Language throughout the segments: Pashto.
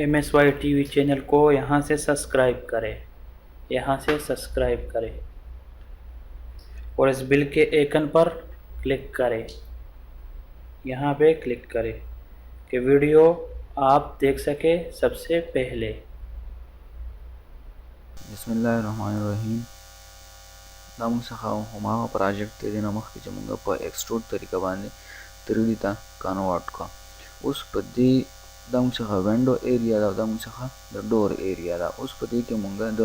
MSY TV channel को यहाँ से सब्सक्राइब करें और इस बिल के आइकन पर क्लिक करें। यहाँ पे क्लिक करें कि वीडियो आप देख सके सबसे पहले। बिस्मिल्लाहिर्रहमानिर्रहीम। دا موږ څخه هماغه پراجکټ دی نه مخکې چې موږ په ایکسټروډ طریقه باندې 3D ته کنورټ کړو. اوس په دې دا موږ څخه وینډو ایریا ده او دا موږ څخه د ډور ایریا ده. اوس په دې کې موږ د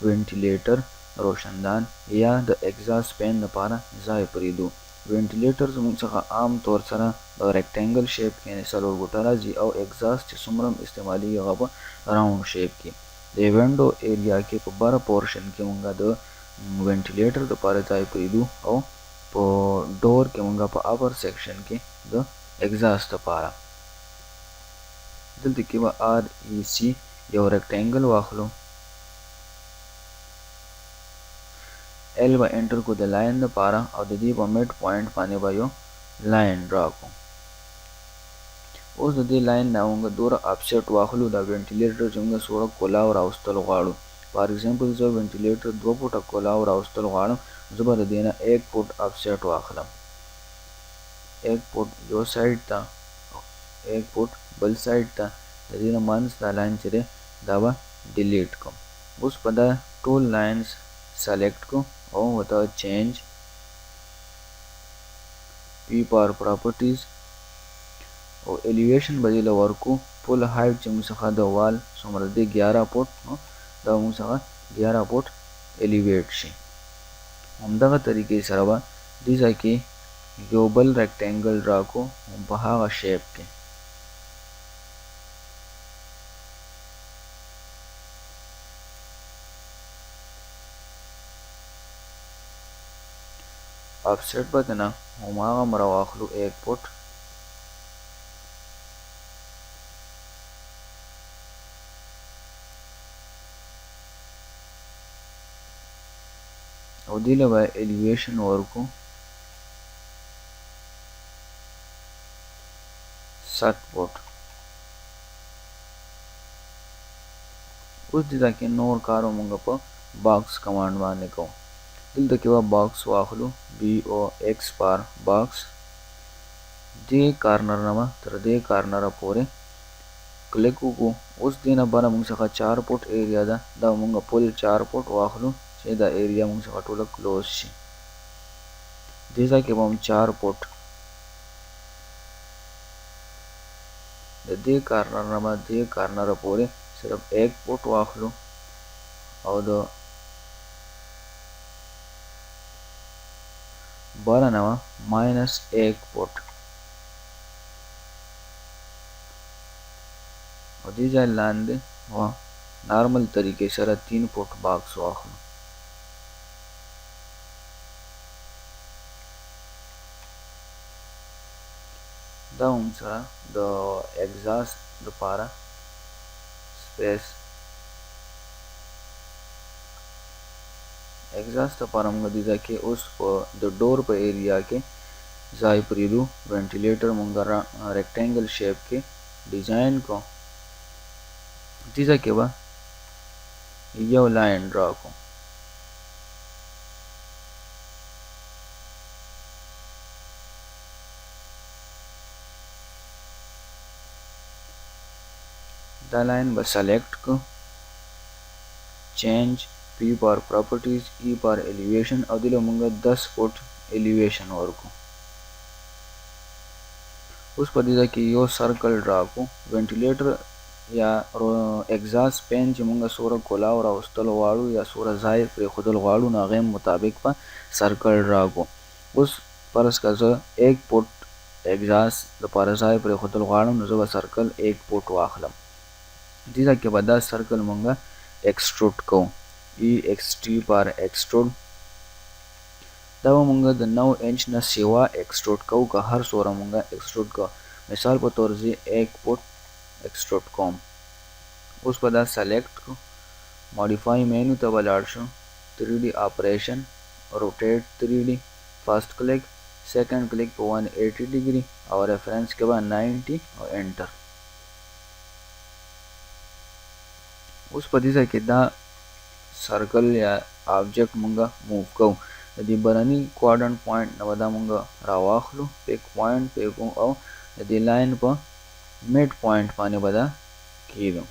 وینټیلیټر روشندان یا د اگزاست فین لپاره ځای پرېږدو. وینټیلیټر زموږ څخه عام طور سره د ریکټینګل شیپ کې یعنې څلور ګوټه راځي او اگزاست چې څومره هم استعمالېږي هغه په راوند شیپ کې. د وینډو ایریا کې په بره پورشن کې موږ د وینټیلیټر لپاره ځای پرېږدو او په ډور کې موږ په اپر سیکشن کې د اگزاست لپاره دلته کې به REC یو ریکټینګل واخلو. L به انټر کو د لاین لپاره او د دې په میډ پوینټ باندې به یو لاین ډرا کو. اوس د دې لاین نه موږ دوره افسیټ واخلو دا وینټیلیټر چې موږ څومره کولاو راوستل غواړو. فار ایگزامپل زه وینټیلیټر 2 فوټه کولاو راوستل غواړم، زه به د دې نه 1 فوټ افسیټ واخلم، 1 فوټ یو سایډ ته 1 فوټ بل سایډ ته. د دې نه منځ دا لاین چې دی دا به ډیلیټ کوم. اوس په دا ټول لاینز سلیکټ کو او ورته چینج پی پار پراپرټیز او الیویشن به دې له ورکو. فل هایټ چې موږ څخه د وال څومره دی 11 فوټ نو دا موږ څخه 11 فوټ الیویټ شي. همدغه طریقې سره به دې ځای کې یو بل ریکټینګل ډرا کو په هغه شیپ کې. افسیټ به دې نه هماغه واخلو 1 فوټ او دې له به الیویشن ورکو 7 فوټ. اوس دې کې نور کار موږ په باکس کمانډ باندې کوو. دلته کې به باکس واخلو BOX بار باکس. دې کارنر نه تر دې کارنره پورې کلیک وکړو. اوس دې نه بره موږ څخه 4 فوټ ایریا ده، دا موږ فل 4 فوټ واخلو چې دا ایریا موږ څخه ټوله کلوز شي. دې ځای کې به هم 4 فوټ د دې کارنر نه به دې کارنره پورې صرف 1 فوټ واخلو او د بره نه به -1 فوټ او دې ځای لاندې نارمل طریقې سره 3 فوټ باکس واخلو. دا هم سره د اگزاست لپاره سپیس اگزاست لپاره موږ دې ځای کې اوس په د ډور په ایریا کې ځای پرېږدو. وینټیلیټر موږ ریکټینګل شیپ کې ډیزاین کو. دې ځای کې به یو لاین ډرا کو. دا لاین به سلیکټ کو، چینج پی پار پراپرټیز ای پار الیویشن او دله موږ 10 فوټ الیویشن ورکو. اوس په دې ځای کې یو سرکل ډرا کو. وینټیلیټر یا اگزاست فین چې موږ سوره کولاو راوستل غواړو یا سوره ځای پرېښودل غواړو نو هغې مطابق به سرکل ډرا کو. اوس فرض که زه 1 فوټ اگزاست لپاره ځای پرېښودل غواړم نو زه به سرکل 1 فوټ واخلم. دې ځای کې به دا سرکل موږ ایکسټروډ کوو. EXT پار ایکسټروډ دا به موږ د 9 انچ نه سیوا ایکسټروډ کوو که هر څومره موږ ایکسټروډ کوو. مثال په طور زه 1 فوټ ایکسټروډ کوم. اوس به دا سلیکټ کو، ماډیفای مینو ته به لاړ شو، 3D اپریشن، روټیټ 3D، فرست کلیک، سیکنډ کلیک په 180 ډیګري او ریفرنس کې به 90 او انټر. اوس په دې ځای کې دا سرکل یا آبجیکټ مونږه موو کوو. د دې برني کوارډنټ پوینټ نه به دا مونږه راواخلو، پیک پوینټ پیکو او د دې لاین په میډ پوینټ باندې به دا کیږو.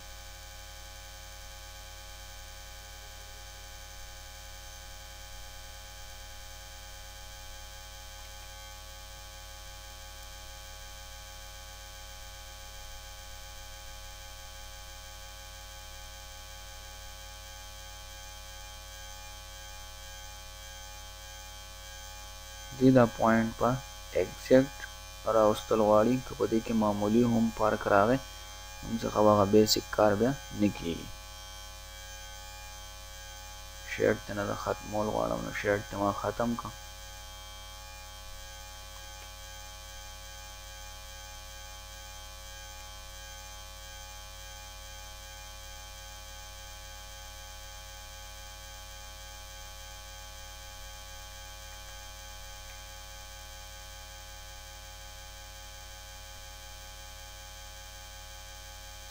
دې دا پوینټ په ایگزیکټ راوستل غواړي، که په دې کې معمولی هم فرق راغی موږ څخه هغه بیسیک کار بیا نه کیږي. شیډ ته نه د ختمول غواړم، نو شیډ ته ما ختم کړ.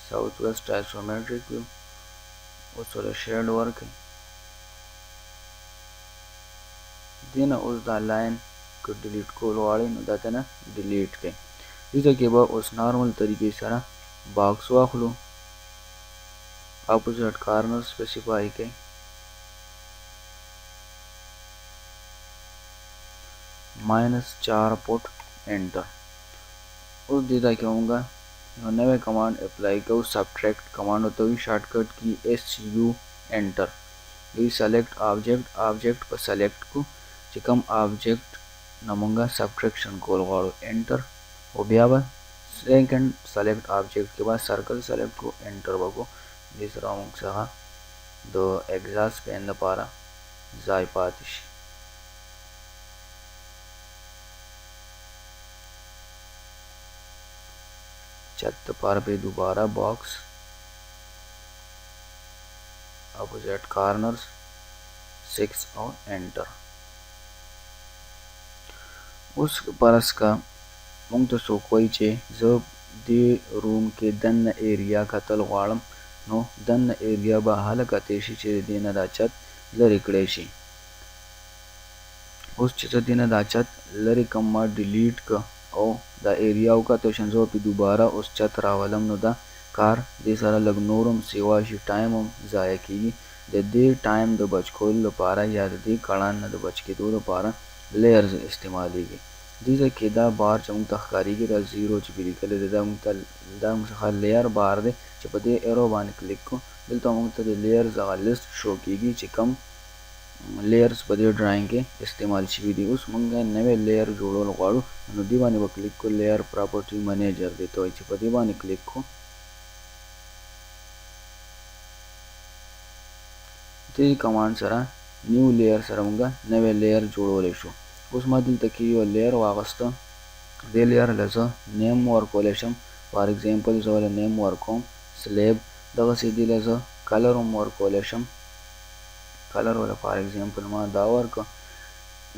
South west isometric view اوس له شیډ ورکړئ. دې نه اوس دا لاین که ډیلیټ کول غواړئ نو دا ته نه ډیلیټ کړئ. دلته کې به اوس نارمل طریقې سره باکس واخلو، اپوزیټ کارنر سپیسیفای کړئ، -4 پټ انټر. اوس دې ځای کې مونږه یو نوی کمانډ اپلای کوو، سبټریکټ کمانډ ورته وایي، شارټکټ کی SU انټر. دوی سلیکټ آبجیکټ په سلیکټ کو چې کوم آبجیکټ نه مونږه سبټریکشن کول غواړو انټر، او بیا به سیکنډ سلیکټ آبجیکټ کې به سرکل سلیکټ کو انټر وکړو. دې سره مونږ څخه د ایگزاست پین لپاره ځای پاتې شي. چت لپاره به دوباره باکس، اپوزیٹ کارنرز 6 او انټر. اوس پرس کا مونږ ته څوک وایي چې زه دې روم کې دننه ایریا کتل غواړم، نو دننه ایریا به هله کتی شي چې دې نه دا چت لرې کړی شي. اوس چې زه دې نه دا چت لرې کړم، ما ډیلیټ که او دا ایریا وکتو شم، زه به دوباره اوس چت راولم، نو دا کار دې سره لږ نور هم سیوا شي، ټایم هم ضایع کیږي. د دې ټایم د بچ کولو لپاره یا د دې کړان نه د بچ کېدو لپاره لیئرز استعمالیږي. دې ځای کې دا بار چې موږ ته ښکارېږي دا 0 چې پې لیکلی دی، دا موږ څخه لیئر بار دی چې په دې ایرو باندې کلیک کړو. دلته موږ ته د لیئرز هغه لیست شو کېږي چې کم لیئرز په دې ډرایینګ کې استعمال شوي دي. اوس موږ نوی لیئر جوړول غواړو، نو دې باندې به کلیک کړو، لیئر پراپرټي منیجر دی ته وایي چې په دې باندې کلیک کړو. دې کمانډ سره نیو لیئر سره موږ نوی لیئر جوړولی شو. اوس ما دلته کې یو لیئر واغسته، دې لیئر له زه نیم ورکولی شم. فار ایگزامپل زه له نیم ورکوم سلیب. دغسې دې له زه کلر هم ورکولی شم، کلر ولا فار ایگزامپل ما دا ورکړه.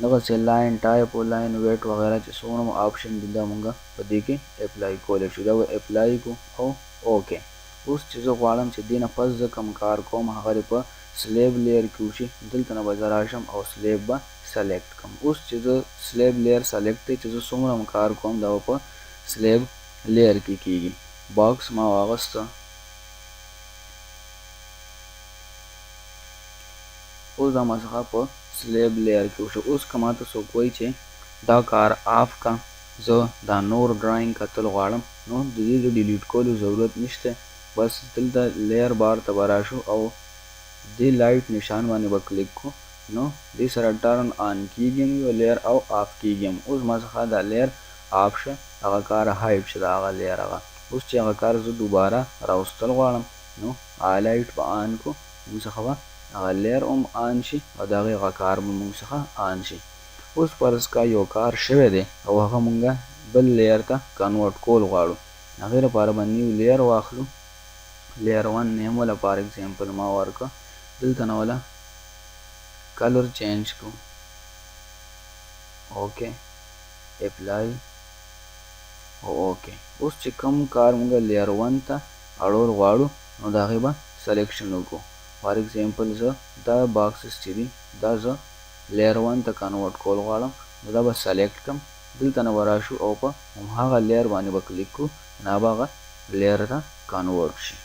دغسې لاین ټایپ او لاین ویټ وغیره چې څومره مو آپشن دي دا موږ په دې کې اپلای کولی شو. دا به اپلای کو او اوکې. اوس چې زه غواړم چې دې نه پس زه کوم کار کوم هغه دې په سلیب لیئر کې وشي، دلته نه به زه راشم او سلیب به سلیکټ کړم. اوس چې زه سلیب لیئر سلیکټ دی چې زه څومره هم کار کوم دا به په سلیب لیئر کې کیږي. باکس ما واغسته، اوس دا ما څخه په سلیب لیئر کې وشو. اوس که ماته څوک وایي چې دا کار آف کا، زه دا نور ډرایینګ کتل غواړم، نو د دې د ډیلیټ کولو ضرورت نشته، بس دلته لیئر بار ته به راشو او دې لایټ نشان باندې به کلیک کړو، نو دې سره ټرن آن کیږي یو لیئر او آف کیږي. اوس ما څخه دا لیئر آف شه، هغه کار هایډ شه د هغه لیئر هغه. اوس چې هغه کار زه دوباره راوستل غواړم، نو هغه لایټ به آن کړو، موږ څخه به هغه لیئر هم آن شي او د هغې هغه کار به موږ څخه آن شي. اوس فرض کا یو کار شوی دی او هغه موږ بل لیئر ته کنورټ کول غواړو، هغې لپاره به نیو لیئر واخلو، لیئر 1 نیم ولا فار ایگزامپل ما ورکړه، دلته نه ولا کلر چینج کو، اوکې اپلای او اوکې. اوس چې کوم کار موږ لیئر 1 ته اړول غواړو نو د هغې به سلیکشن وکړو. فار ایگزامپل زه دا باکسز چې دي دا زه لیر 1 ته کنورټ کول غواړم، نو دا به سلیکټ کړم، دلته نه به راشو او په هماغه لیر باندې به کلیک کړو، نو به هغه لیر ته کنورټ شي.